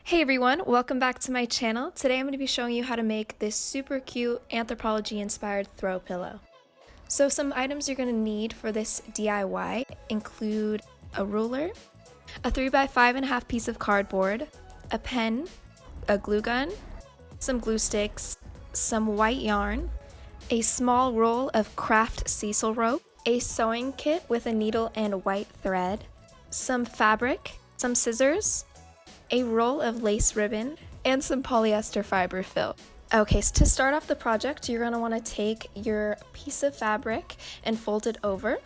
Hey everyone, welcome back to my channel. Today I'm going to be showing you how to make this super cute anthropologie inspired throw pillow. So some items you're going to need for this DIY include a ruler, a 3x5.5 piece of cardboard, a pen, a glue gun, some glue sticks, some white yarn, a small roll of craft Sisal rope, a sewing kit with a needle and white thread, some fabric, some scissors, a roll of lace ribbon, and some polyester fiber fill. Okay, so to start off the project, you're going to want to take your piece of fabric and fold it over.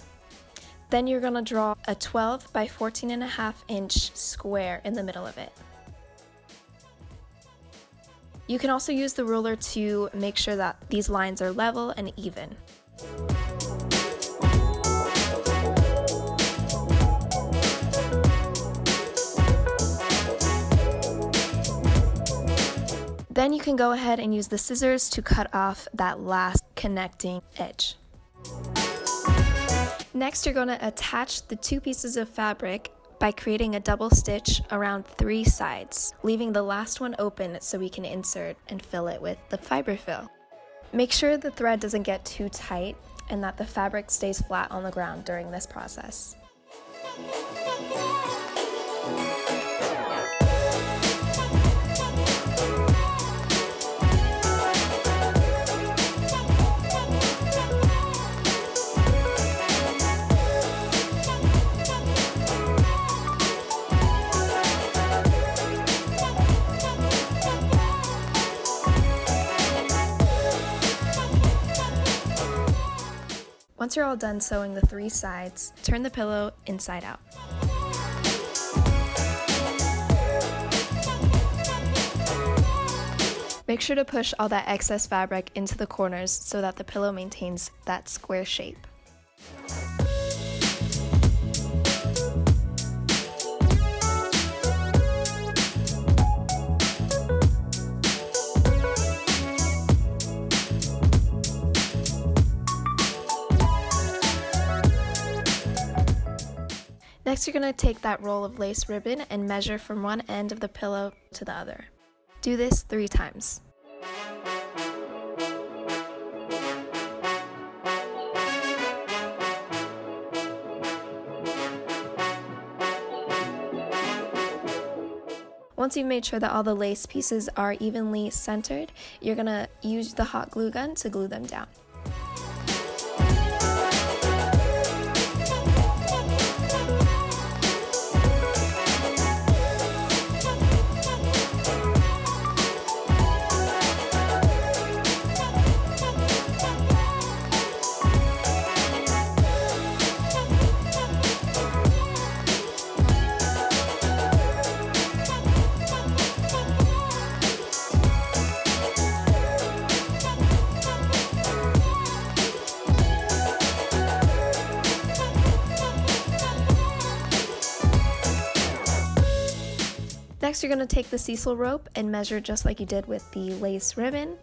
Then you're going to draw a 12 by 14.5 inch square in the middle of it. You can also use the ruler to make sure that these lines are level and even. Then you can go ahead and use the scissors to cut off that last connecting edge. Next, you're going to attach the two pieces of fabric by creating a double stitch around 3 sides, leaving the last one open so we can insert and fill it with the fiber fill. Make sure the thread doesn't get too tight and that the fabric stays flat on the ground during this process. Once you're all done sewing the 3 sides, turn the pillow inside out. Make sure to push all that excess fabric into the corners so that the pillow maintains that square shape. Next, you're going to take that roll of lace ribbon and measure from one end of the pillow to the other. Do this 3 times. Once you've made sure that all the lace pieces are evenly centered, you're going to use the hot glue gun to glue them down. Next, you're going to take the Sisal rope and measure just like you did with the lace ribbon,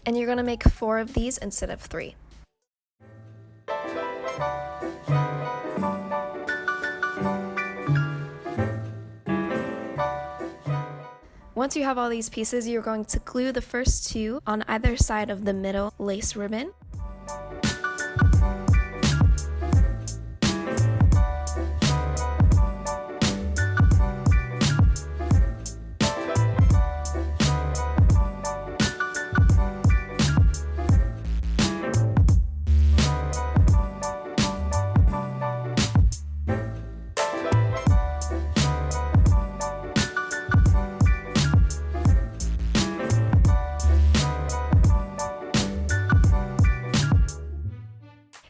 and you're going to make 4 of these instead of 3. Once you have all these pieces, you're going to glue the first 2 on either side of the middle lace ribbon.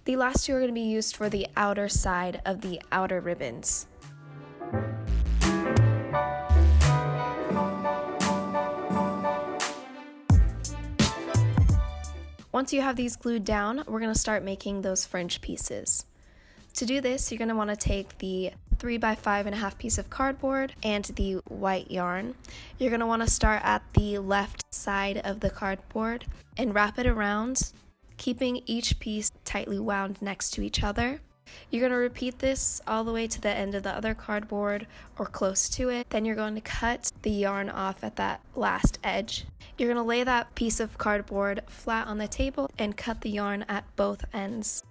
The last 2 are going to be used for the outer side of the outer ribbons. Once you have these glued down, we're going to start making those fringe pieces. To do this, you're going to want to take the 3x5.5 piece of cardboard and the white yarn. You're going to want to start at the left side of the cardboard and wrap it around, keeping each piece tightly wound next to each other. You're going to repeat this all the way to the end of the other cardboard or close to it. Then you're going to cut the yarn off at that last edge. You're going to lay that piece of cardboard flat on the table and cut the yarn at both ends.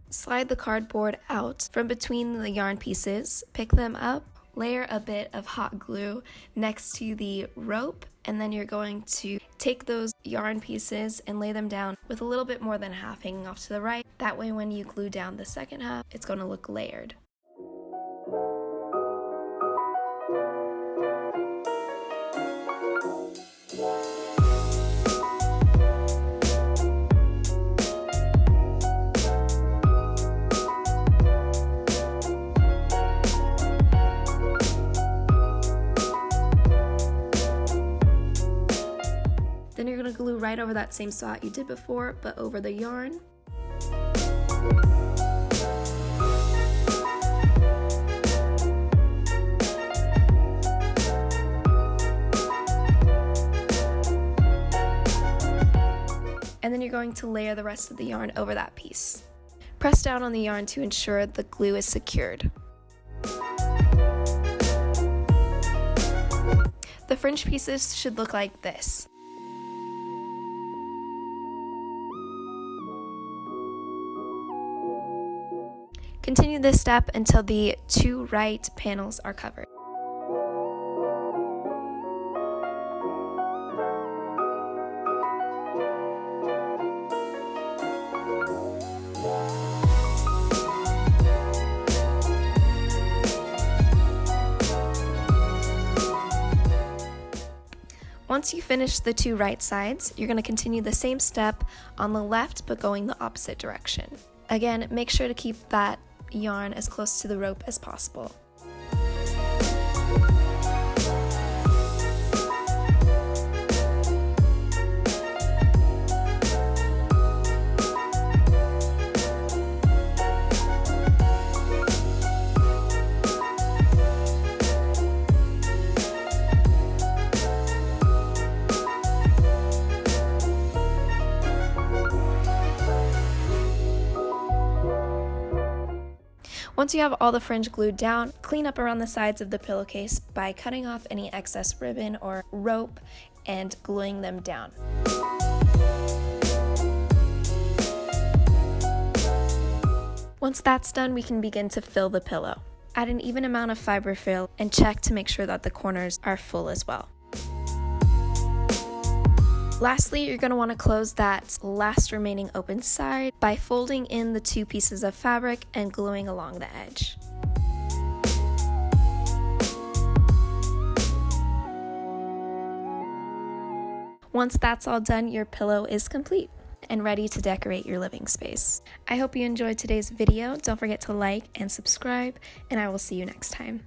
Slide the cardboard out from between the yarn pieces, pick them up, layer a bit of hot glue next to the rope, and then you're going to take those yarn pieces and lay them down with a little bit more than half hanging off to the right. That way when you glue down the second half, it's going to look layered. Then you're going to glue right over that same spot you did before, but over the yarn. And then you're going to layer the rest of the yarn over that piece. Press down on the yarn to ensure the glue is secured. The fringe pieces should look like this. Continue this step until the two right panels are covered. Once you finish the two right sides, you're going to continue the same step on the left but going the opposite direction. Again, make sure to keep that yarn as close to the rope as possible. Once you have all the fringe glued down, clean up around the sides of the pillowcase by cutting off any excess ribbon or rope and gluing them down. Once that's done, we can begin to fill the pillow. Add an even amount of fiber fill and check to make sure that the corners are full as well. Lastly, you're going to want to close that last remaining open side by folding in the two pieces of fabric and gluing along the edge. Once that's all done, your pillow is complete and ready to decorate your living space. I hope you enjoyed today's video. Don't forget to like and subscribe, and I will see you next time.